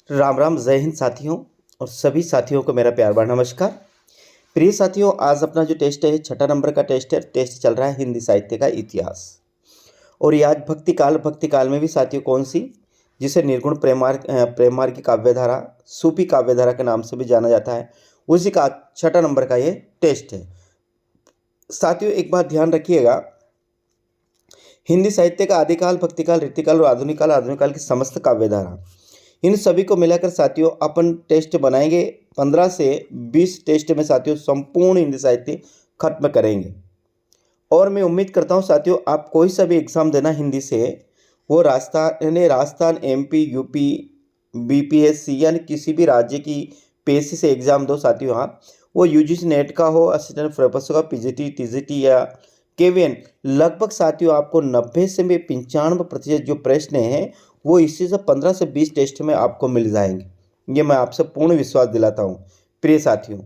राम राम, जय हिंद साथियों। और सभी साथियों को मेरा प्यार भरा नमस्कार। प्रिय साथियों, आज अपना जो टेस्ट है 6 नंबर का टेस्ट है। टेस्ट चल रहा है हिंदी साहित्य का इतिहास। और ये आज भक्ति काल में भी साथियों कौन सी, जिसे निर्गुण प्रेमार की काव्यधारा, सूफी काव्यधारा के नाम से भी जाना जाता है, उसी का 6 नंबर का ये टेस्ट है। साथियों एक बात ध्यान रखिएगा, हिंदी साहित्य का आदिकाल, भक्तिकाल, रीतिकाल और आधुनिक काल की समस्त काव्यधारा, इन सभी को मिलाकर साथियों अपन टेस्ट बनाएंगे। 15 से 20 टेस्ट में साथियों संपूर्ण हिंदी साहित्य खत्म करेंगे। और मैं उम्मीद करता हूं साथियों, आप कोई सा भी एग्ज़ाम देना हिंदी से, वो राजस्थान, एमपी, यूपी, बीपीएससी यानी किसी भी राज्य की पीएससी से एग्ज़ाम दो साथियों आप, वो यूजीसी नेट का हो, असिस्टेंट प्रोफेसर का, पीजीटी, टीजीटी या केवीएन, लगभग साथियों आपको 90 से 95% जो प्रश्न हैं वो इसी से 15 से 20 टेस्ट में आपको मिल जाएंगे। ये मैं आपसे पूर्ण विश्वास दिलाता हूँ प्रिय साथियों।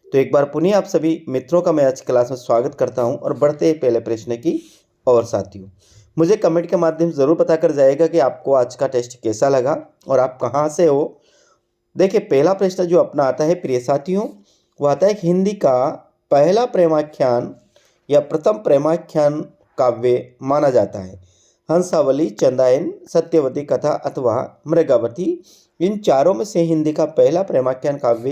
तो एक बार पुनः आप सभी मित्रों का मैं आज क्लास में स्वागत करता हूँ और बढ़ते हैं पहले प्रश्न की। और साथियों मुझे कमेंट के माध्यम से ज़रूर पता कर जाएगा कि आपको आज का टेस्ट कैसा लगा और आप कहाँ से हो। देखिए पहला प्रश्न जो अपना आता है प्रिय साथियों, वो आता है कि हिंदी का पहला प्रेमाख्यान या प्रथम प्रेमाख्यान काव्य माना जाता है हंसावली, चंदायन, सत्यवती कथा अथवा मृगावती। इन चारों में से हिंदी का पहला प्रेमाख्यान काव्य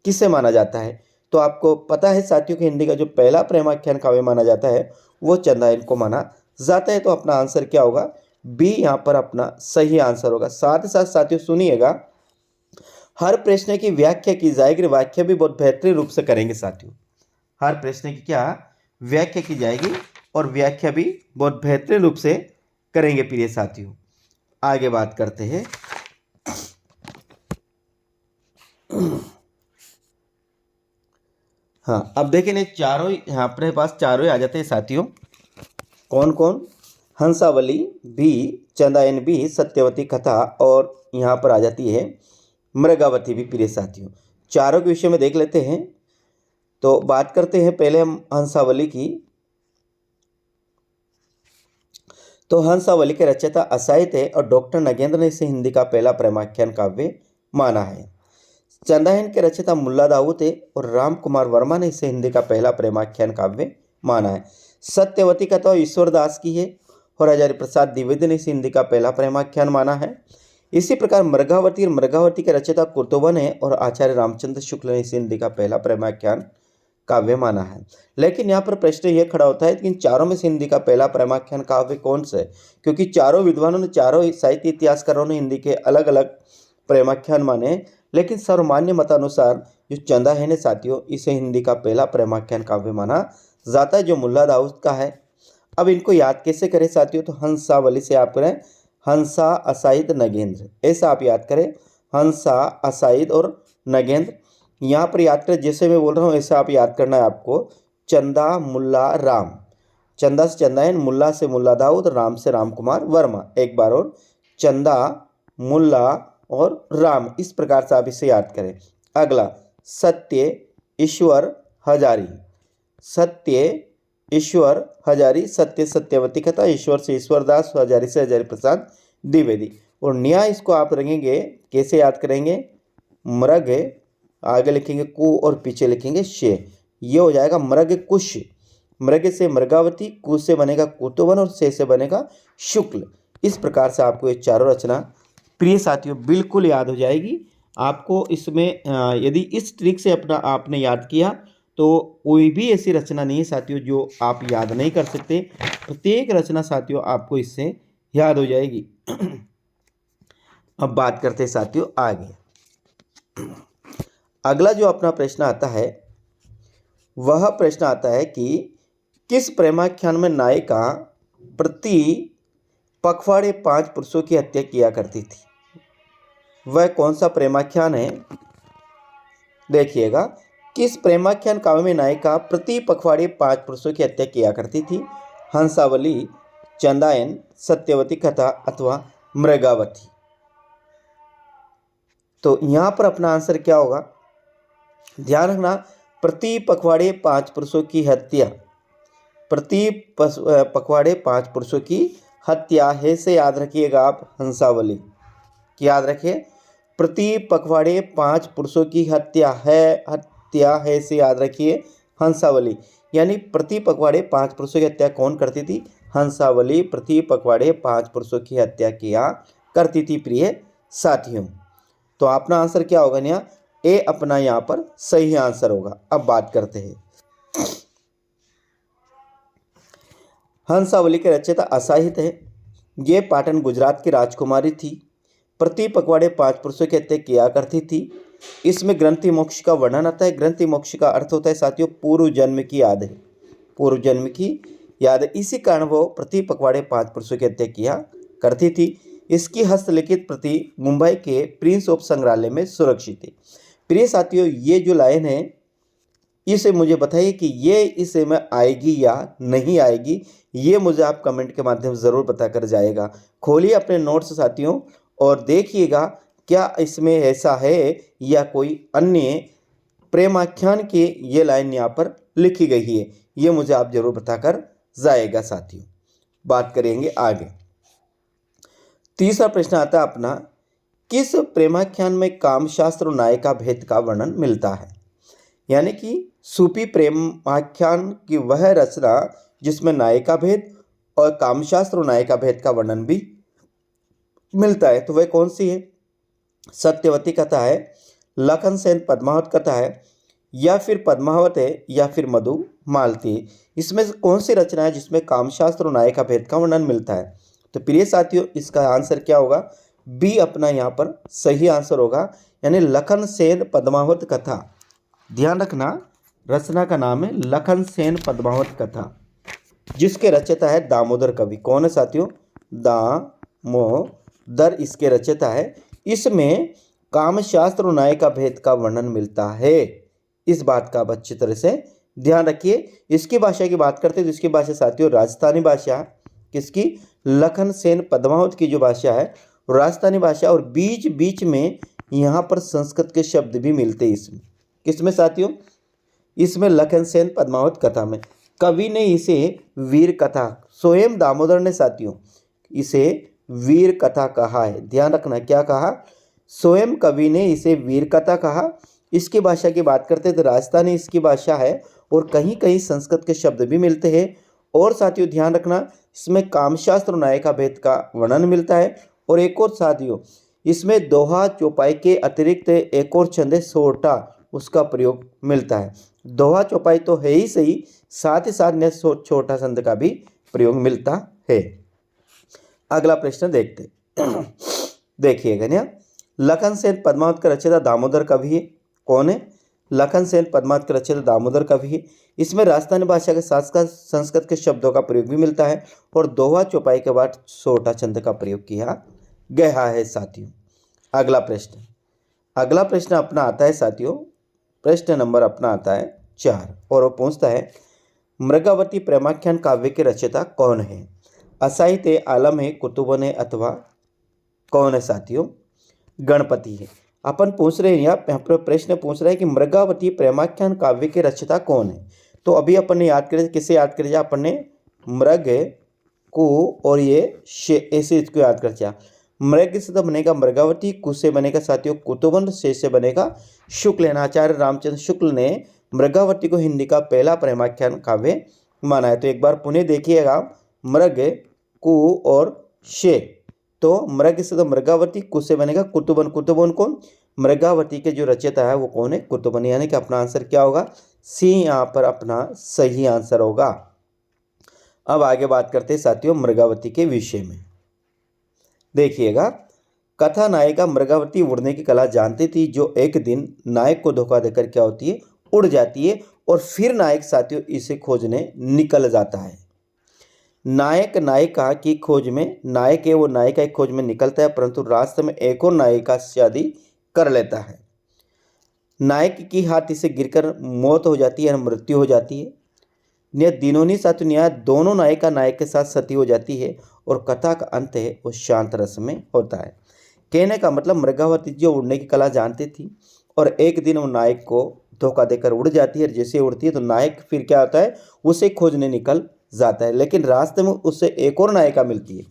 किसे माना जाता है? तो आपको पता है साथियों कि हिंदी का जो पहला प्रेमाख्यान काव्य माना जाता है वो चंदायन को माना जाता है। तो अपना आंसर क्या होगा? बी यहाँ पर अपना सही आंसर होगा। साथ ही साथ साथियों सुनिएगा, हर प्रश्न की व्याख्या की जाएगी, व्याख्या भी बहुत बेहतरीन रूप से करेंगे साथियों। हर प्रश्न की क्या व्याख्या की जाएगी और व्याख्या भी बहुत बेहतरीन रूप से करेंगे प्रिय साथियों। आगे बात करते हैं। हाँ, अब देखें चारों यहाँ अपने पास चारों ही आ जाते हैं साथियों। कौन कौन? हंसावली भी, चंदायन भी, सत्यवती कथा और यहाँ पर आ जाती है मृगावती भी प्रिय साथियों। चारों के विषय में देख लेते हैं। तो बात करते हैं पहले हम हंसावली की। तो हंसावली के रचयिता असाहित है और डॉक्टर नगेंद्र ने इसे हिंदी का पहला प्रेमाख्यान काव्य माना है। चंदायन के रचयिता मुल्ला दाऊद है और राम कुमार वर्मा ने इसे हिंदी का पहला प्रेमाख्यान काव्य माना है। सत्यवती कथा ईश्वर दास की है और हजारी प्रसाद द्विवेदी ने इसे हिंदी का पहला प्रेमाख्यान माना है। इसी प्रकार मृगावती के रचयिता कुर्तोबन है और आचार्य रामचंद्र शुक्ल ने इसे हिंदी का पहला प्रेमाख्यान काव्य माना है। लेकिन यहाँ पर प्रश्न यह खड़ा होता है कि इन चारों में से हिंदी का पहला प्रेमाख्यान काव्य कौन सा है? क्योंकि चारों विद्वानों ने, चारों साहित्य इतिहासकारों ने हिंदी के अलग अलग प्रेमाख्यान माने, लेकिन सर्वमान्य मतानुसार जो चंदायन है साथियों, इसे हिंदी का पहला प्रेमाख्यान काव्य माना जाता है, जो मुल्ला दाऊद का है। अब इनको याद कैसे करें साथियों? तो हंसावली से आप करें हंसा, असाइद, नगेंद्र, ऐसा आप याद करें। हंसा, असाइद और नगेंद्र यहाँ पर याद करें। जैसे मैं बोल रहा हूँ ऐसा आप याद करना है आपको। चंदा, मुल्ला, राम। चंदा से चंदायन, मुल्ला से मुल्ला दाऊद, राम से राम कुमार वर्मा। एक बार और, चंदा, मुल्ला और राम, इस प्रकार से आप इसे याद करें। अगला, सत्य, ईश्वर, हजारी। सत्य, ईश्वर, हजारी। सत्य सत्यवती कथा, ईश्वर से ईश्वरदास, हजारी से हजारी प्रसाद द्विवेदी। और न्याय इसको आप रखेंगे, कैसे याद करेंगे? मृग, आगे लिखेंगे कु और पीछे लिखेंगे शे, ये हो जाएगा मृग कुश। मृग से मृगावती, कु से बनेगा कुतुवन और से बनेगा शुक्ल। इस प्रकार से आपको ये चारों रचना प्रिय साथियों बिल्कुल याद हो जाएगी आपको। इसमें यदि इस ट्रिक से अपना आपने याद किया तो कोई भी ऐसी रचना नहीं है साथियों जो आप याद नहीं कर सकते। प्रत्येक रचना साथियों आपको इससे याद हो जाएगी। अब बात करते हैं साथियों आगे। अगला जो अपना प्रश्न आता है, वह प्रश्न आता है कि किस प्रेमाख्यान में नायिका प्रति पखवाड़े 5 पुरुषों की हत्या किया करती थी? वह कौन सा प्रेमाख्यान है? देखिएगा, किस प्रेमाख्यान काव्य में नायिका प्रति पखवाड़े 5 पुरुषों की हत्या किया करती थी? हंसावली, चंदायन, सत्यवती कथा अथवा मृगावती। तो यहाँ पर अपना आंसर क्या होगा? ध्यान रखना, प्रति पखवाड़े 5 पुरुषों की हत्या, प्रति पखवाड़े 5 पुरुषों की हत्या है से याद रखिएगा आप हंसावली की, याद रखिए प्रति पखवाड़े 5 पुरुषों की हत्या है से याद रखिए हंसावली। यानी प्रति पखवाड़े 5 पुरुषों की हत्या कौन करती थी? हंसावली प्रति पखवाड़े 5 पुरुषों की हत्या किया करती थी प्रिय साथियों। तो अपना आंसर क्या होगा? यहाँ ए अपना यहाँ पर सही आंसर होगा। अब बात करते हैं, हंसावली के रचयिता असाहित है। ये पाटन गुजरात की राजकुमारी थी। प्रति पखवाड़े 5 पुरुषों की हत्या किया करती थी। इसमें ग्रंथि मोक्ष का वर्णन आता है। ग्रंथि मोक्ष का अर्थ होता है साथियों पूर्व जन्म की याद है, पूर्व जन्म की याद है। इसी कारण वो प्रति पखवाड़े 5 पुरुषों की हत्या किया करती थी। इसकी हस्तलिखित प्रति मुंबई के प्रिंस ऑफ संग्रहालय में सुरक्षित है। प्रिय साथियों, ये जो लाइन है इसे मुझे बताइए कि ये इसे में आएगी या नहीं आएगी, ये मुझे आप कमेंट के माध्यम से ज़रूर बता कर जाएगा। खोलिए अपने नोट्स साथियों और देखिएगा क्या इसमें ऐसा है या कोई अन्य प्रेमाख्यान की ये लाइन यहाँ पर लिखी गई है, ये मुझे आप जरूर बताकर जाएगा साथियों। बात करेंगे आगे। तीसरा प्रश्न आता है अपना, किस प्रेमाख्यान में कामशास्त्र और नायिका भेद का वर्णन मिलता है? यानी कि सूफी प्रेमाख्यान की वह रचना जिसमें नायिका भेद और कामशास्त्र और नायिका भेद का वर्णन भी मिलता है, तो वह कौन सी है? सत्यवती कथा है, लखन सेन पद्मावत कथा है, या फिर पद्मावत है, या फिर मधु मालती। इसमें से कौन सी रचना है जिसमें कामशास्त्र और नायिका भेद का वर्णन मिलता है? तो प्रिय साथियों, इसका आंसर क्या होगा? बी अपना यहाँ पर सही आंसर होगा, यानी लखन सेन पद्मावत कथा। ध्यान रखना, रचना का नाम है लखन सेन पद्मावत कथा, जिसके रचयिता है दामोदर कवि। कौन है साथियों? दामोदर इसके रचयिता है। इसमें कामशास्त्र और नायिका भेद का वर्णन मिलता है। इस बात का आप अच्छी तरह से ध्यान रखिए। इसकी भाषा की बात करते हैं तो इसकी भाषा साथियों राजस्थानी भाषा। किसकी? लखन सेन पद्मावत की जो भाषा है राजस्थानी भाषा, और बीच बीच में यहाँ पर संस्कृत के शब्द भी मिलते हैं इसमें। किसमें साथियों? इसमें लखन सेन पद्मावत कथा में। कवि ने इसे वीर कथा, स्वयं दामोदर ने साथियों इसे वीर कथा कहा है। ध्यान रखना, क्या कहा? स्वयं कवि ने इसे वीर कथा कहा। इसकी भाषा की बात करते हैं तो राजस्थानी इसकी भाषा है, और कहीं कहीं संस्कृत के शब्द भी मिलते हैं। और साथियों ध्यान रखना, इसमें कामशास्त्र और नायिका भेद का वर्णन मिलता है। और एक और साथियों, इसमें दोहा चौपाई के अतिरिक्त एक और छंद है सोरठा, उसका प्रयोग मिलता है। दोहा चौपाई तो है ही सही, साथ ही साथ छोटा छंद का भी प्रयोग मिलता है। अगला प्रश्न देखते देखिएगा ना, लखन सेन पद्मावत का रचयिता दामोदर कवि है। कौन है? लखन सेन पद्मावत का रचयिता दामोदर कवि है। इसमें राजस्थानी भाषा के साथ साथ संस्कृत के शब्दों का प्रयोग भी मिलता है, और दोहा चौपाई के बाद सोरठा छंद का प्रयोग किया गया है साथियों। अगला प्रश्न अपना आता है साथियों, प्रश्न नंबर अपना आता है 4, और वो पूछता है मृगावती प्रेमाख्यान काव्य के रचयिता कौन है? असाहित है, आलम है, कुतुबन है, अथवा कौन है साथियों? गणपति है। अपन पूछ रहे हैं यहाँ पर प्रश्न पूछ रहा है कि मृगावती प्रेमाख्यान काव्य के रचयिता कौन है? तो अभी अपन ने याद करें, किसे याद करें? अपन ने मृग को और ये ऐसे इसको याद कर। मृग से तो बनेगा मृगावती, कु से बनेगा साथियों कुतुबन, से बनेगा शुक्ल। आचार्य रामचंद्र शुक्ल ने मृगावती को हिंदी का पहला प्रेमाख्यान काव्य माना है। तो एक बार पुनः देखिएगा, मृग, कु और शे, तो मृग से तो मृगावती, कु से बनेगा कुतुबन। कुतुबन कौन? मृगावती के जो रचयिता है वो कौन है? कुतुबन। यानी कि अपना आंसर क्या होगा? सी यहाँ पर अपना सही आंसर होगा। अब आगे बात करते हैं साथियों मृगावती के विषय में। देखिएगा, कथा नायिका मृगावती उड़ने की कला जानती थी, जो एक दिन नायक को धोखा देकर क्या होती है? उड़ जाती है, और फिर नायक साथियों इसे खोजने निकल जाता है। नायक नायिका की खोज में, नायक है वो नायिका की खोज में निकलता है, परंतु रास्ते में एक और नायिका से शादी कर लेता है। नायक की हाथ से गिरकर मौत हो जाती है, मृत्यु हो जाती है। दिनोनी साथियों न्याय दोनों नायिका नायक के साथ सती हो जाती है, और कथा का अंत है वो शांत रस में होता है। कहने का मतलब मृगावती जो उड़ने की कला जानती थी, और एक दिन वो नायक को धोखा देकर उड़ जाती है। जैसे उड़ती है तो नायक फिर क्या होता है? उसे खोजने निकल जाता है, लेकिन रास्ते में उससे एक और नायिका मिलती है।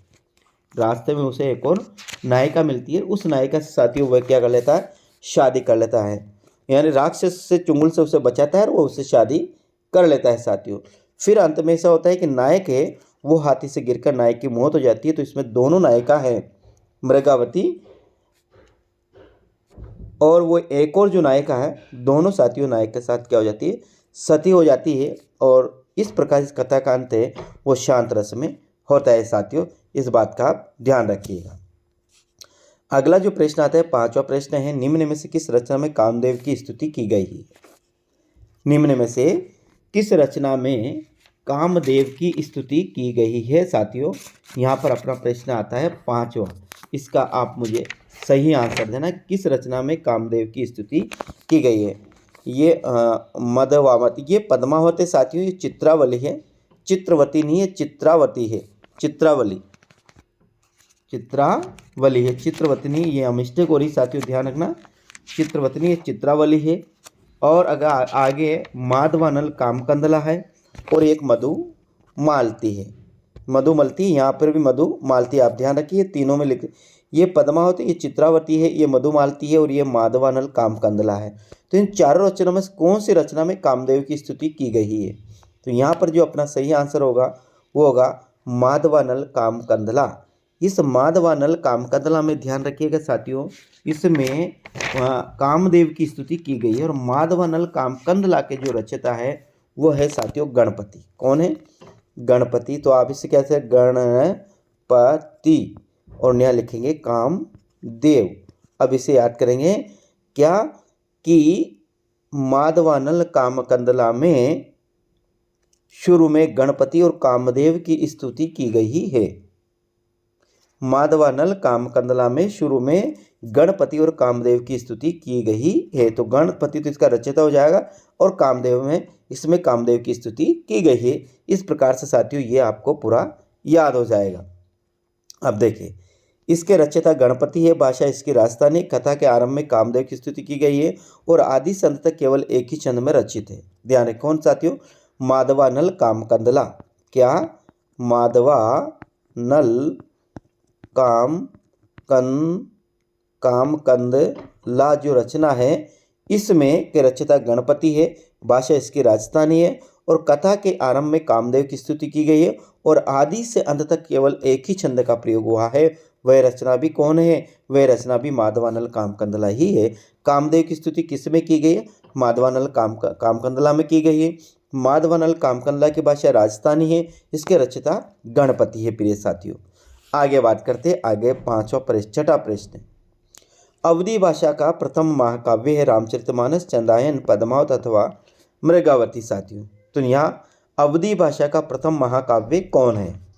रास्ते में उसे एक और नायिका मिलती है, उस नायिका से साथियों वह क्या कर लेता है, शादी कर लेता है। यानी राक्षस से, चुंगल से उसे बचाता है और वो उससे शादी कर लेता है साथियों। फिर अंत में ऐसा होता है कि नायक है वो हाथी से गिरकर नायक की मौत हो जाती है। तो इसमें दोनों नायिका है, मृगावती और वो एक और जो नायिका है, दोनों साथियों नायक के साथ क्या हो जाती है, सती हो जाती है। और इस प्रकार इस कथा का अंत है वो शांत रस में होता है साथियों। इस बात का आप ध्यान रखिएगा। अगला जो प्रश्न आता है, पांचवा प्रश्न है, निम्न में से किस रचना में कामदेव की स्तुति की गई है? निम्न में से किस रचना में कामदेव की स्तुति की गई है साथियों? यहाँ पर अपना प्रश्न आता है पांचवा। इसका आप मुझे सही आंसर देना, किस रचना में कामदेव की स्तुति की गई है? ये मदवावती, ये पद्मावती साथियों, ये चित्रावली है, चित्रवती नहीं है, चित्रावती है, चित्रावली, चित्रावली है, चित्रवती नहीं। ये मिस्टेक हो रही साथियों, ध्यान रखना, चित्रवती नहीं है, चित्रावली है। और अगर आगे माधवानल कामकंदला है और एक मधु मालती है, मधुमलती, यहाँ पर भी मधु मालती, आप ध्यान रखिए तीनों में लिख, ये पद्मावती, ये चित्रावती है, ये मधुमालती है और ये माधवानल कामकंदला है। तो इन चारों रचनाओं में कौन सी रचना में कामदेव की स्तुति की गई है? तो यहाँ पर जो अपना सही आंसर होगा वो होगा माधवानल कामकंदला। इस माधवानल कामकंदला में ध्यान रखिएगा साथियों, इसमें कामदेव की स्तुति की गई है। और माधवानल कामकंदला के जो रचयिता है वो है साथियों गणपति। कौन है? गणपति। तो आप इसे कैसे, गणपति, और यहाँ लिखेंगे कामदेव। अब इसे याद करेंगे क्या कि माधवानल कामकंदला में शुरू में गणपति और कामदेव की स्तुति की गई है। माधवानल कामकंदला में शुरू में गणपति और कामदेव की स्तुति की गई है। तो गणपति तो इसका रचयिता हो जाएगा और कामदेव में, इसमें कामदेव की स्तुति की गई है। इस प्रकार से साथियों ये आपको पूरा याद हो जाएगा। अब देखिए, इसके रचयिता गणपति है, भाषा इसकी राजस्थानी, कथा के आरंभ में कामदेव की स्तुति की गई है और आदि से अंत तक केवल एक ही छंद में रचित है। ध्यान रखें, कौन साथियों? माधवानल कामकंदला। क्या? माधवानल कामकंदला जो रचना है इसमें के रचयिता गणपति है, भाषा इसकी राजस्थानी है और कथा के आरंभ में कामदेव की स्तुति की गई है और आदि से अंत तक केवल एक ही छंद का प्रयोग हुआ है। वह रचना भी कौन है? वह रचना भी माधवानल कामकंदला ही है। कामदेव की स्तुति किस में की गई है? माधवानल कामकंदला में की गई है। माधवानल कामकंदला की भाषा राजस्थानी है, इसके रचयिता गणपति है प्रिय साथियों। आगे बात करते हैं, आगे छठा प्रश्न, अवधी भाषा का प्रथम महाकाव्य है रामचरितमानस, चंदायन, पद्मावत अथवा मृगावती साथियों। तो यहाँ अवधी भाषा का प्रथम महाकाव्य कौन है?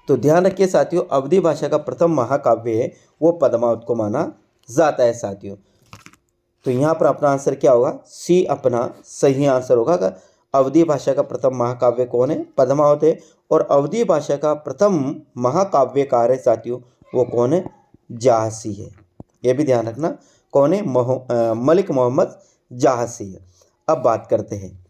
तो ध्यान रखिए साथियों, अवधी भाषा का प्रथम महाकाव्य है वो पद्मावत को माना जाता है साथियों। तो यहाँ पर अपना आंसर क्या होगा? सी अपना सही आंसर होगा। अवधी भाषा का प्रथम महाकाव्य कौन है? पद्मावत है। और अवधी भाषा का प्रथम महाकाव्यकार है साथियों, वो कौन है? जाहसी है। ये भी ध्यान रखना, कौन है? मलिक मोहम्मद जाहसी है। अब बात करते हैं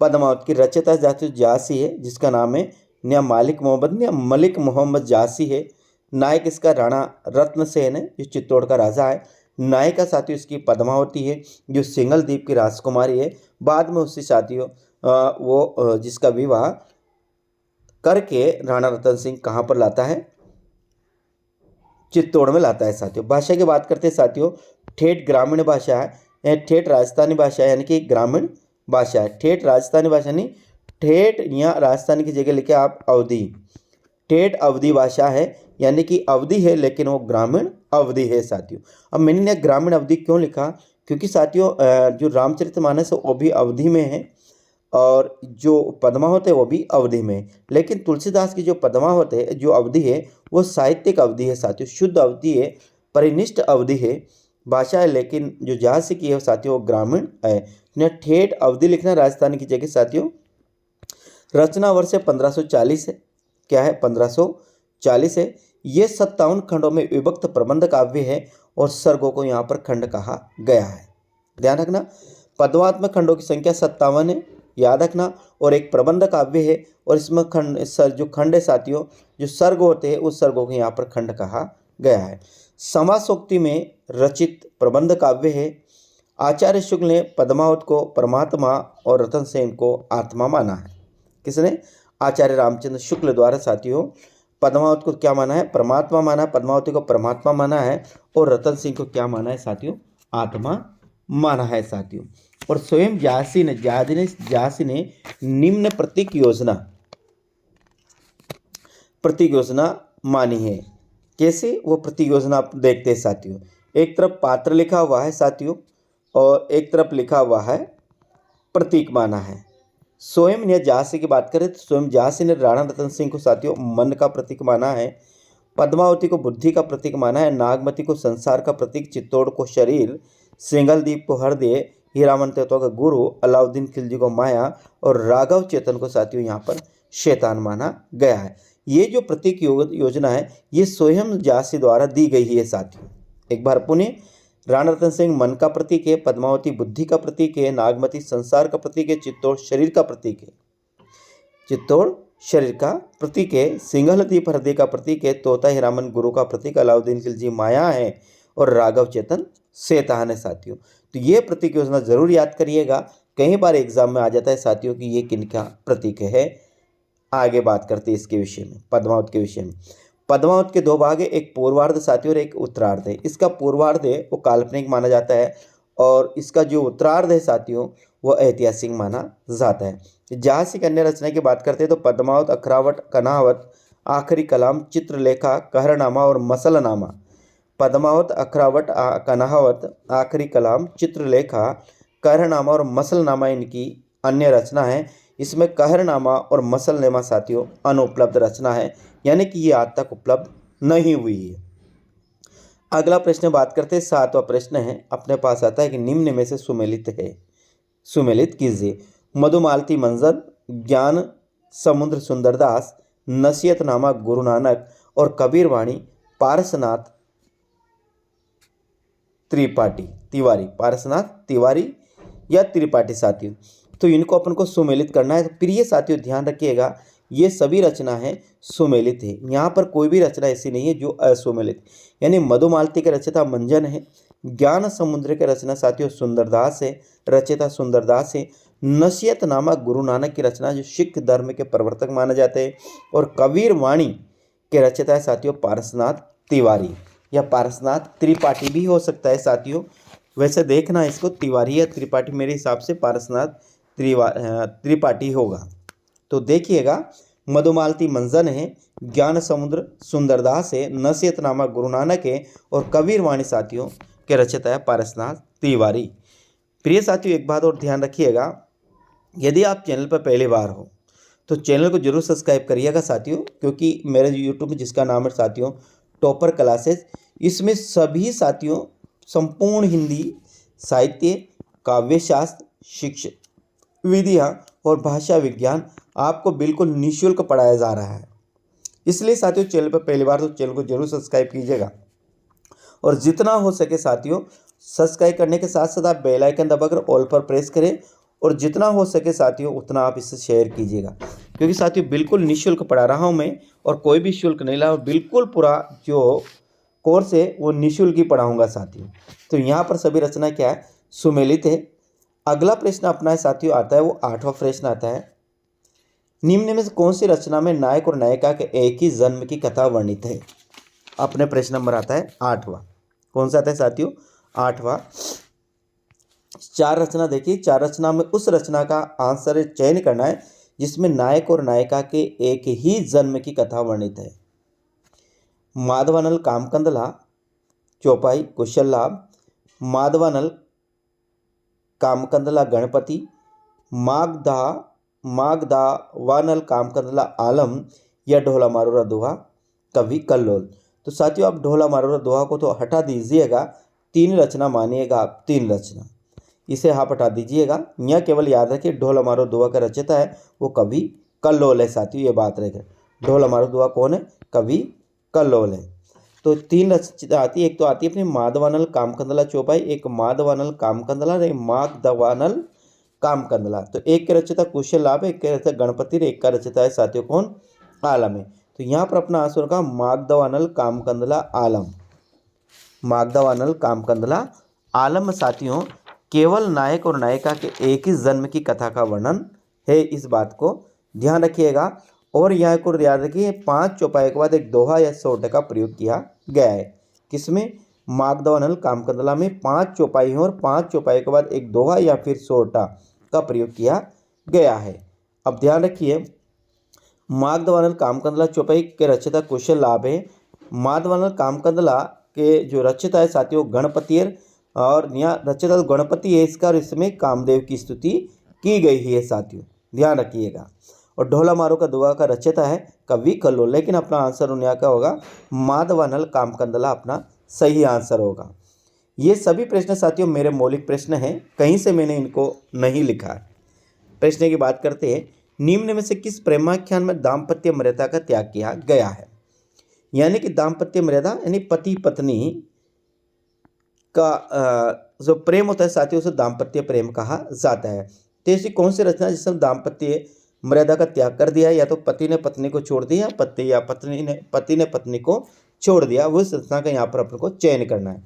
पद्मावत की रचयिता साथियों जाहसी है, जिसका नाम है न मालिक मोहम्मद न मलिक मोहम्मद जाहसी है। नायक इसका राणा रत्नसेन है जो चित्तौड़ का राजा है। नायिका साथियों इसकी पद्मावती है जो सिंघल द्वीप की राजकुमारी है। बाद में उससे साथियों वो जिसका विवाह करके राणा रतन सिंह कहाँ पर लाता है? चित्तौड़ में लाता है साथियों। भाषा की बात करते हैं साथियों, ठेठ ग्रामीण भाषा है, ठेठ राजस्थानी भाषा है, यानी कि ग्रामीण भाषा है। ठेठ राजस्थानी भाषा नहीं, ठेठ यहाँ राजस्थानी की जगह लिखे आप अवधी। ठेठ अवधी भाषा है, यानी कि अवधी है लेकिन वो ग्रामीण अवधी है साथियों। अब मैंने यहाँ ग्रामीण अवधी क्यों लिखा? क्योंकि साथियों जो रामचरितमानस है वो भी अवधी में है और जो पद्मावत है वो भी अवधि में। लेकिन तुलसीदास की जो पद्मावत है, जो अवधि है, वो साहित्यिक अवधि है साथियों, शुद्ध अवधि है, परिनिष्ठ अवधि है, भाषा है। लेकिन जो जाहसी की है साथियों वो ग्रामीण है। यहाँ ठेठ अवधि लिखना राजस्थानी की जगह साथियों। रचना वर्ष 1540 है। क्या है? 1540 है। ये 57 खंडों में विभक्त प्रबंध काव्य है और सर्गों को यहाँ पर खंड कहा गया है। ध्यान रखना, पद्मावत में खंडों की संख्या 57 है याद रखना। और एक प्रबंध काव्य है और इसमें जो खंड है साथियों, जो सर्ग होते हैं उस सर्गों को यहाँ पर खंड कहा गया है। समासोक्ति में रचित प्रबंध काव्य है। आचार्य शुक्ल ने पद्मावत को परमात्मा और रतन सेन को आत्मा माना है। किसने? आचार्य रामचंद्र शुक्ल द्वारा साथियों पद्मावत को क्या माना है? परमात्मा माना, पद्मावती को परमात्मा माना है और रतन सिंह को क्या माना है साथियों? आत्मा माना है साथियों। और स्वयं झांसी ने निम्न प्रतीक योजना मानी है। कैसे वो प्रतीक योजना आप देखते हैं साथियों। एक तरफ पात्र लिखा हुआ है साथियों और एक तरफ लिखा हुआ है प्रतीक माना है। स्वयं ने झांसी की बात करें तो स्वयं झांसी ने राणा रतन सिंह को साथियों मन का प्रतीक माना है। पद्मावती को बुद्धि का प्रतीक माना है। नागमती को संसार का प्रतीक, चित्तौड़ को शरीर, सिंघलदीप को हृदय, हीरामन तत्व का गुरु, अलाउद्दीन खिलजी को माया और राघव चेतन को साथियों यहाँ पर शैतान माना गया है। ये जो प्रतीक योजना है ये स्वयं झांसी द्वारा दी गई है साथियों। एक बार पुनः, राणा रतन सिंह मन का प्रतीक है, पद्मावती बुद्धि का प्रतीक है, नागमती संसार का प्रतीक है, चित्तौड़ शरीर का प्रतीक है, सिंघलदीप हृदय का प्रतीक है, तोता हीरामन गुरु का प्रतीक, अलाउद्दीन खिलजी माया है और राघव चेतन शैतान है साथियों। तो ये प्रतीक योजना जरूर याद करिएगा, कई बार एग्जाम में आ जाता है साथियों कि ये किनका प्रतीक है। आगे बात करते हैं इसके विषय में, पद्मावत के विषय में। पद्मावत के दो भाग है, एक पूर्वार्ध साथियों और एक उत्तरार्ध है। इसका पूर्वार्ध है वो काल्पनिक माना जाता है और इसका जो उत्तरार्ध है साथियों वो ऐतिहासिक माना जाता है। झांसी की अन्य रचना की बात करते हैं तो पद्मावत, अखरावट, कनावत, आखिरी कलाम, चित्रलेखा, कहरनामा और मसलनामा। पद्मावत, अखरावट, कनावत, आखिरी कलाम, चित्रलेखा, कहरनामा और मसलनामा इनकी अन्य रचना है। इसमें कहरनामा और मसलनामा साथियों अनुपलब्ध रचना है, यानी कि ये आज तक उपलब्ध नहीं हुई है। अगला प्रश्न बात करते हैं, 7वां प्रश्न है अपने पास आता है कि निम्न में से सुमेलित कीजिए। मधुमालती मंजर, ज्ञान समुद्र सुंदरदास, नसीहतनामा गुरु नानक और कबीर वाणी पारसनाथ तिवारी या त्रिपाठी साथियों। तो इनको अपन को सुमेलित करना है। तो प्रिय साथियों ध्यान रखिएगा, ये सभी रचना है सुमेलित है, यहाँ पर कोई भी रचना ऐसी नहीं है जो असुमेलित। यानी मधुमालती के रचयिता मंजन है, ज्ञान समुद्र के रचना साथियों सुंदरदास है, रचयिता सुंदरदास है। नसीहतनामा गुरु नानक की रचना जो सिख धर्म के प्रवर्तक माने जाते हैं। और कबीर वाणी के रचयिता है साथियों पारसनाथ तिवारी या पारसनाथ त्रिपाठी भी हो सकता है साथियों। वैसे देखना इसको तिवारी या त्रिपाठी, मेरे हिसाब से पारसनाथ त्रिपाठी होगा। तो देखिएगा, मधुमालती मंजन है, ज्ञान समुद्र सुंदरदास है, नसीहतनामा गुरु नानक है और कबीर वाणी साथियों के रचयिता है पारसनाथ तिवारी। प्रिय साथियों एक बात और ध्यान रखिएगा, यदि आप चैनल पर पहली बार हो तो चैनल को जरूर सब्सक्राइब करिएगा साथियों, क्योंकि मेरे यूट्यूब में जिसका नाम है साथियों टॉपर क्लासेस, इसमें सभी साथियों संपूर्ण हिंदी साहित्य, काव्यशास्त्र, शिक्षा विधियाँ और भाषा विज्ञान आपको बिल्कुल निःशुल्क पढ़ाया जा रहा है। इसलिए साथियों चैनल पर पहली बार तो चैनल को जरूर सब्सक्राइब कीजिएगा और जितना हो सके साथियों सब्सक्राइब करने के साथ साथ आप बेल आइकन दबाकर ऑल पर प्रेस करें और जितना हो सके साथियों उतना आप इसे शेयर कीजिएगा, क्योंकि साथियों बिल्कुल निःशुल्क पढ़ा रहा हूँ मैं और कोई भी शुल्क नहीं ला और बिल्कुल पूरा जो कोर्स है वो निःशुल्क ही पढ़ाऊँगा साथियों। तो यहाँ पर सभी रचना क्या है सुमेलित है। अगला प्रश्न अपना है साथियों आता है वो 8वां प्रश्न आता है, निम्न में से कौन सी रचना में नायक और नायिका के एक ही जन्म की कथा वर्णित है। अपने प्रश्न नंबर आता है 8वां, कौन सा आता है साथियों 8वां। 4 रचना देखिए, 4 रचना में उस रचना का आंसर चयन करना है जिसमें नायक और नायिका के एक ही जन्म की कथा वर्णित है। माधवानल कामकंदला चौपाई कुशल लाभ, माधवानल कामकंदला गणपति, मागधा वानल कामकंदला आलम या ढोला मारूरा दोहा कवि कल्लोल। तो साथियों आप ढोला मारूरा दोहा को तो हटा दीजिएगा, 3 रचना मानिएगा आप, 3 रचना इसे आप हटा दीजिएगा। यहाँ केवल याद रखिए ढोला मारूरा दोहा का रचयिता है वो कवि कल्लोल है साथियों, ये बात रहेगा। ढोला मारूरा दोहा कौन है? कवि कल्लोल है। तो 3 रचना आती है, एक तो आती है अपनी माधवानल कामकंदला चौपाई, एक माधवानल कामकंदला, एक मागधवानल कामकंदला। तो एक के रचयिता कुशल लाभ है, एक के रचयिता गणपति, एक का रचयिता है साथियों कौन, आलम है। तो यहाँ पर अपना आंसर होगा मागधवानल कामकंदला आलम। मागधवानल कामकंदला आलम साथियों केवल नायक और नायिका के एक ही जन्म की कथा का वर्णन है, इस बात को ध्यान रखिएगा। और यहाँ को याद रखिए 5 चौपाई के बाद एक दोहा या सोटे का प्रयोग किया गया है। किसमें, मागधवानल कामकंदला में 5 चौपाई हैं और 5 चौपाई के बाद एक दोहा या फिर सोटा का प्रयोग किया गया है। अब ध्यान रखिए मागधवानल कामकंदला चौपाई के रचयिता कुशल लाभ है। मागधवानल कामकंदला के जो रचयिता है साथियों गणपति, और यहाँ रचयिता गणपति है इसका, और इसमें कामदेव की स्तुति की गई है साथियों, ध्यान रखिएगा। और ढोला मारो का दुआ का रचयिता है कवि कल्लोल, लेकिन अपना आंसर उन्हें क्या होगा, माधवानल कामकंदला अपना सही आंसर होगा। ये सभी प्रश्न साथियों मेरे मौलिक प्रश्न हैं, कहीं से मैंने इनको नहीं लिखा है। प्रश्न की बात करते हैं, निम्न में से किस प्रेमाख्यान में दाम्पत्य मर्यादा का त्याग किया गया है। यानी कि दाम्पत्य मर्यादा यानी पति पत्नी का जो प्रेम होता है साथियों उसे दाम्पत्य प्रेम कहा जाता है। तो ऐसी कौन सी रचना जिसमें दाम्पत्य मर्यादा का त्याग कर दिया, या तो पति ने पत्नी को छोड़ दिया, पति ने पत्नी को छोड़ दिया, वो इस रचना का यहाँ पर अपन को चयन करना है।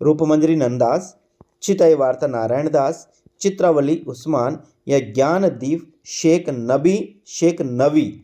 रूपमंजरी नंददास, चितई वार्ता नारायण दास, चित्रावली उस्मान, या ज्ञानदीप शेख नबी।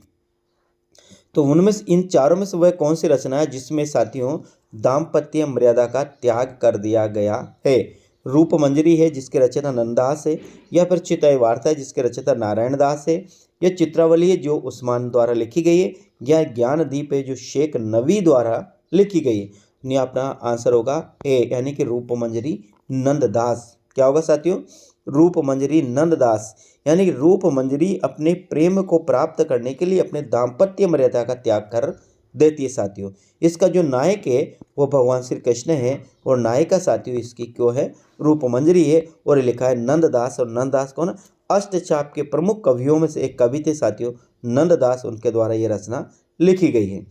तो उनमें से इन चारों में से वह कौन सी रचना है जिसमें साथियों दाम्पत्य मर्यादा का त्याग कर दिया गया है। रूपमंजरी है जिसके रचयिता नंददास है, या फिर चितई वार्ता है जिसके रचयिता नारायण दास है, या चित्रावली है जो उस्मान द्वारा लिखी गई है, या ज्ञानदीप है जो शेख नबी द्वारा लिखी गई है। ये अपना आंसर होगा ए, यानी कि रूपमंजरी नंददास। क्या होगा साथियों, रूपमंजरी नंददास। यानी कि रूपमंजरी अपने प्रेम को प्राप्त करने के लिए अपने दाम्पत्य मर्यादा का त्याग कर देती है साथियों। इसका जो नायक है वो भगवान श्री कृष्ण है, और नायिका साथियों इसकी क्यों है, रूपमंजरी है, और ये लिखा है नंददास। और नंददास कौन, अष्टचाप के प्रमुख कवियों में से एक कवि थे साथियों नंददास, उनके द्वारा ये रचना लिखी गई है।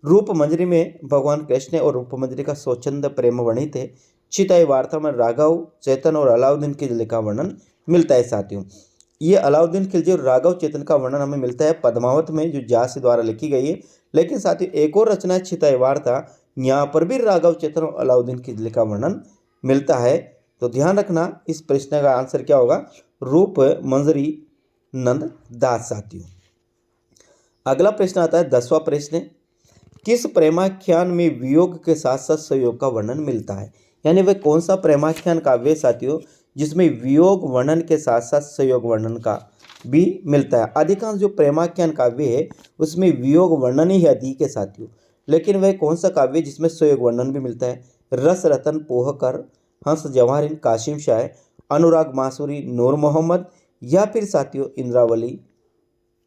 रूपमंजरी में भगवान कृष्ण और रूपमंजरी का स्वच्छंद प्रेम वर्णित है। चितई वार्ता में राघव, चेतन और अलाउद्दीन खिलजी का वर्णन मिलता है साथियों। ये अलाउद्दीन खिलजी और राघव चेतन का वर्णन हमें मिलता है पद्मावत में जो झांसी द्वारा लिखी गई है। लेकिन साथियों एक और रचना है चितई वार्ता, यहाँ पर भी राघव चेतन और अलाउद्दीन खिलजी का वर्णन मिलता है। तो ध्यान रखना इस प्रश्न का आंसर क्या होगा, रूपमंजरी नंददास साथियों। अगला प्रश्न आता है 10वां प्रश्न, किस प्रेमाख्यान में वियोग के साथ साथ संयोग का वर्णन मिलता है। यानी वह कौन सा प्रेमाख्यान काव्य साथियों जिसमें वियोग वर्णन के साथ साथ संयोग वर्णन का भी मिलता है। अधिकांश जो प्रेमाख्यान काव्य है उसमें वियोग वर्णन ही अधिक है साथियों, लेकिन वह कौन सा काव्य जिसमें संयोग वर्णन भी मिलता है। रस रतन पोहकर, हंस जवाहरीन कासिम शाह, अनुराग मासूरी नूर मोहम्मद, या फिर साथियों इंद्रावली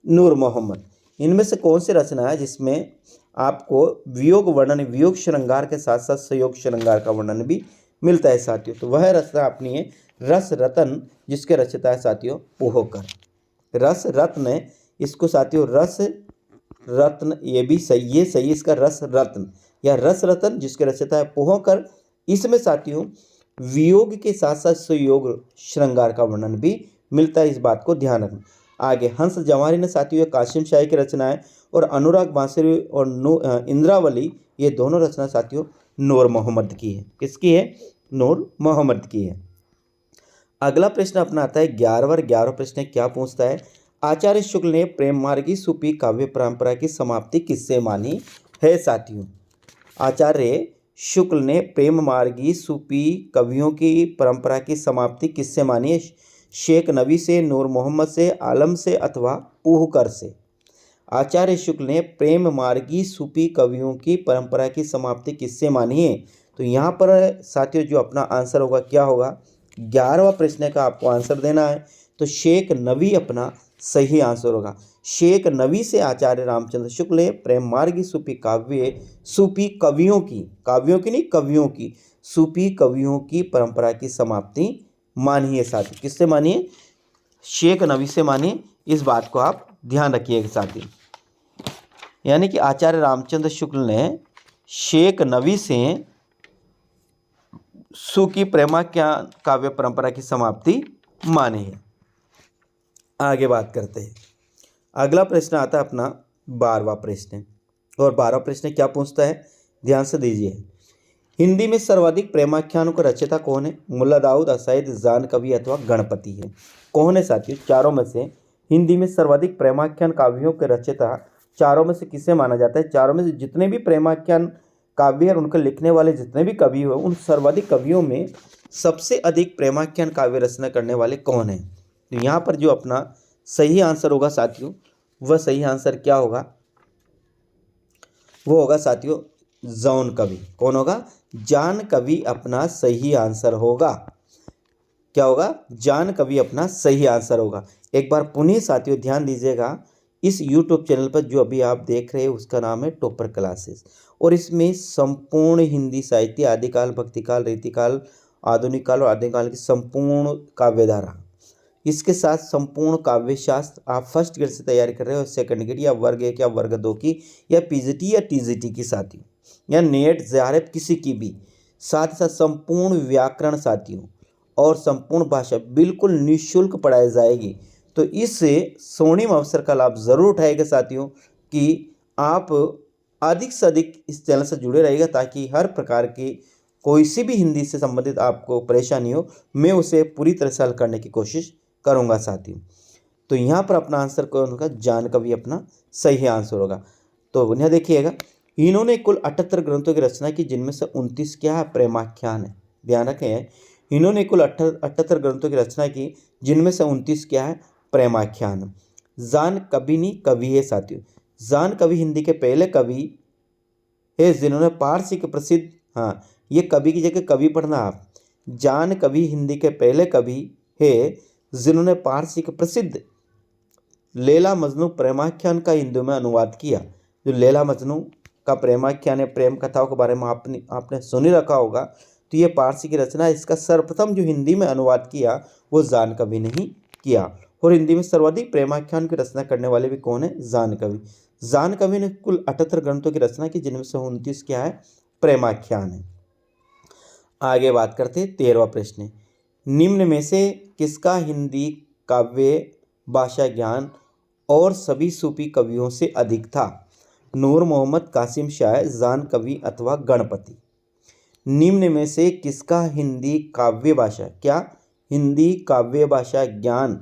नूर मोहम्मद। इनमें से कौन सी रचना है जिसमें आपको वियोग वर्णन, वियोग श्रृंगार के साथ साथ संयोग श्रृंगार का वर्णन भी मिलता है साथियों। तो वह रचना अपनी है रस रतन, जिसके रचयिता है साथियों पोहकर। रस रत्न, इसको साथियों रस रत्न, ये भी सही, ये सही इसका रस रत्न या रस रतन, जिसके रचयिता है पोहकर। इसमें साथियों वियोग के साथ साथ संयोग श्रृंगार का वर्णन भी मिलता है, इस बात को ध्यान रखना। आगे हंस जवाहरी ने साथियों कासिम शाही की रचना है, और अनुराग बांसुरी और इंद्रावली ये दोनों रचना साथियों नूर मोहम्मद की है। किसकी है, नूर मोहम्मद की है। अगला प्रश्न अपना आता है 11वां प्रश्न क्या पूछता है, आचार्य शुक्ल ने प्रेम मार्गी सूफी काव्य परंपरा की समाप्ति किससे मानी है साथियों। आचार्य शुक्ल ने प्रेम मार्गी सूफी कवियों की परंपरा की समाप्ति किससे मानी है। शेख नबी से, नूर मोहम्मद से, आलम से, अथवा पूहकर से। आचार्य शुक्ल ने प्रेम मार्गी सूफी कवियों की परंपरा की समाप्ति किससे मानी है। तो यहाँ पर साथियों जो अपना आंसर होगा क्या होगा, 11वां प्रश्न का आपको आंसर देना है। तो शेख नबी अपना सही आंसर होगा। शेख नबी से आचार्य रामचंद्र शुक्ल ने प्रेम मार्गी सूफी कवियों की नहीं कवियों की, सूफी कवियों की परंपरा की समाप्ति मानी है साथी। किससे मानी है, शेख नबी से मानी। इस बात को आप ध्यान रखिएगा साथी। यानी कि आचार्य रामचंद्र शुक्ल ने शेख नबी से सूफी प्रेमाख्यान काव्य परंपरा की समाप्ति मानी है। आगे बात करते हैं। अगला प्रश्न आता है अपना 12वां प्रश्न। और 12वां प्रश्न क्या पूछता है, ध्यान से दीजिए। हिंदी में सर्वाधिक प्रेमाख्यानों का रचयिता कौन है? मुल्ला दाऊद, असाइद, जान कवि अथवा गणपति है। कौन है साथियों? चारों में से हिंदी में सर्वाधिक प्रेमाख्यान काव्यों के रचयिता चारों में से किसे माना जाता है? चारों में से जितने भी प्रेमाख्यान काव्य और उनके लिखने वाले जितने भी कवि हो, उन सर्वाधिक कवियों में सबसे अधिक प्रेमाख्यान काव्य रचना करने वाले कौन है? तो यहाँ पर जो अपना सही आंसर होगा साथियों, वह सही आंसर क्या होगा? वो होगा साथियों जौन कवि। कौन होगा? जान कवि अपना सही आंसर होगा। क्या होगा? जान कवि अपना सही आंसर होगा। एक बार पुनः साथियों ध्यान दीजिएगा, इस YouTube चैनल पर जो अभी आप देख रहे हैं उसका नाम है टॉपर क्लासेस, और इसमें संपूर्ण हिंदी साहित्य, आदिकाल, भक्तिकाल, रीतिकाल, आधुनिक काल और आदिकाल की संपूर्ण काव्यधारा, इसके साथ संपूर्ण काव्य शास्त्र, आप फर्स्ट ग्रेड से तैयारी कर रहे हो, सेकंड ग्रेड या वर्ग 1 या वर्ग 2 की, या पीजीटी या टीजीटी की साथियों, या नेट जेआरएफ किसी की भी, साथ ही साथ संपूर्ण व्याकरण साथियों और संपूर्ण भाषा बिल्कुल निःशुल्क पढ़ाई जाएगी। तो इस स्वर्णिम अवसर का लाभ जरूर उठाएगा साथियों, कि आप अधिक से अधिक इस चैनल से जुड़े रहिएगा, ताकि हर प्रकार की कोई सी भी हिंदी से संबंधित आपको परेशानी हो, मैं उसे पूरी तरह से हल करने की कोशिश करूंगा साथियों। तो यहाँ पर अपना आंसर कौन होगा? जान कवि अपना सही आंसर होगा। तो यहाँ देखिएगा, इन्होंने कुल 78 ग्रंथों की रचना की, जिनमें से 29 क्या है? प्रेमाख्यान है। ध्यान रखें, इन्होंने कुल 78 ग्रंथों की रचना की, जिनमें से 29 क्या है? प्रेमाख्यान। जान कवि नहीं, कवि है साथियों। जान कवि हिंदी के पहले कवि है जिन्होंने पारसी के प्रसिद्ध, हाँ ये कवि की जगह कवि पढ़ना आप, जान कवि हिंदी के पहले कवि है जिन्होंने पारसी के प्रसिद्ध लैला मजनू प्रेमाख्यान का हिंदी में अनुवाद किया। जो लैला मजनू का प्रेमाख्यान है, प्रेम कथाओं के बारे में आपने सुन ही रखा होगा, तो ये पारसी की रचना है। इसका सर्वप्रथम जो हिंदी में अनुवाद किया वो जान कवि ने ही किया। और हिंदी में सर्वाधिक प्रेमाख्यान की रचना करने वाले भी कौन है? जान कवि। जान कवि ने कुल 78 ग्रंथों की रचना की, जिनमें से 29 क्या है? प्रेमाख्यान है। आगे बात करते हैं 13वां प्रश्न। निम्न में से किसका हिंदी काव्य भाषा ज्ञान और सभी सूफी कवियों से अधिक था? नूर मोहम्मद, कासिम शाह, जान कवि अथवा गणपति। निम्न में से किसका हिंदी काव्य भाषा, क्या? हिंदी काव्य भाषा ज्ञान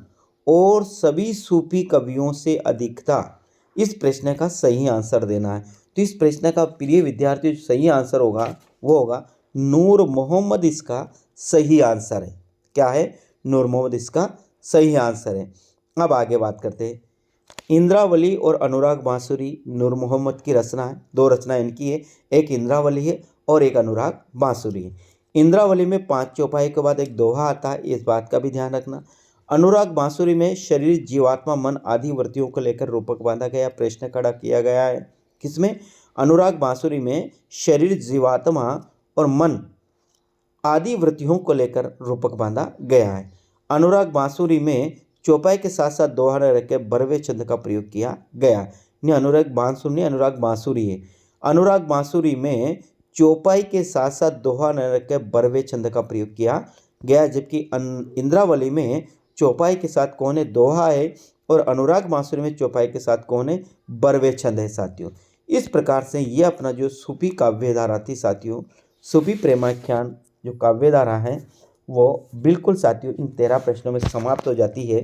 और सभी सूफी कवियों से अधिक था? इस प्रश्न का सही आंसर देना है। तो इस प्रश्न का प्रिय विद्यार्थी जो सही आंसर होगा वो होगा नूर मोहम्मद, इसका सही आंसर है। क्या है? नूर मोहम्मद इसका सही आंसर है। अब आगे बात करते हैं। इंद्रावली और अनुराग बांसुरी नूर मोहम्मद की रचना है। दो रचना इनकी है, एक इंद्रावली है और एक अनुराग बांसुरी है। इंद्रावली में 5 चौपाई के बाद एक दोहा आता है, इस बात का भी ध्यान रखना। अनुराग बांसुरी में शरीर, जीवात्मा, मन आदि वृत्तियों को लेकर रूपक बांधा गया, प्रश्न खड़ा किया गया है। किसमें? अनुराग बांसुरी में शरीर, जीवात्मा और मन आदि वृत्तियों को लेकर रूपक बांधा गया है। अनुराग बांसुरी में चौपाई के साथ साथ दोहा न रख के बरवे छंद का प्रयोग किया गया। नहीं, अनुराग बांसुरी नहीं, अनुराग बांसुरी है। अनुराग बांसुरी में चौपाई के साथ साथ दोहा न रख के बरवे छंद का प्रयोग किया गया, जबकि इंद्रावली में चौपाई के साथ कौन है? दोहा है, और अनुराग बांसुरी में चौपाई के साथ कौन है? बरवे छंद है साथियों। इस प्रकार से ये अपना जो सूफी काव्यधारा थी साथियों, सूफी प्रेमाख्यान जो काव्यधारा है वो बिल्कुल साथियों इन 13 प्रश्नों में समाप्त हो जाती है।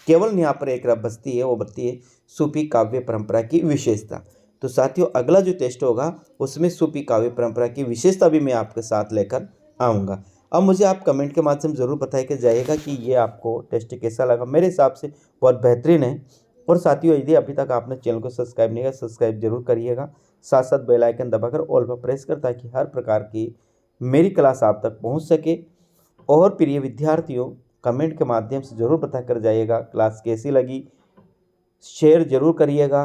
केवल यहाँ पर एक बचती है, वो बचती है सूफी काव्य परंपरा की विशेषता। तो साथियों अगला जो टेस्ट होगा उसमें सूफी काव्य परंपरा की विशेषता भी मैं आपके साथ लेकर आऊँगा। अब मुझे आप कमेंट के माध्यम से ज़रूर बताइए कि जाइएगा कि ये आपको टेस्ट कैसा लगा। मेरे हिसाब से बहुत बेहतरीन है। और साथियों यदि अभी तक आपने चैनल को सब्सक्राइब नहीं किया, सब्सक्राइब जरूर करिएगा, साथ साथ बेल आइकन दबाकर ऑल पर प्रेस कर, ताकि हर प्रकार की मेरी क्लास आप तक पहुंच सके। और प्रिय विद्यार्थियों कमेंट के माध्यम से ज़रूर बता कर जाइएगा क्लास कैसी लगी, शेयर जरूर करिएगा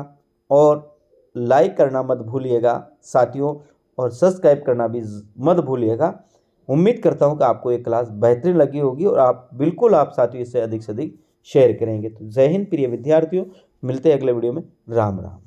और लाइक करना मत भूलिएगा साथियों, और सब्सक्राइब करना भी मत भूलिएगा। उम्मीद करता हूं कि आपको ये क्लास बेहतरीन लगी होगी और आप बिल्कुल आप साथियों इसे अधिक से अधिक शेयर करेंगे। तो जय हिंद प्रिय विद्यार्थियों, मिलते हैं अगले वीडियो में। राम राम।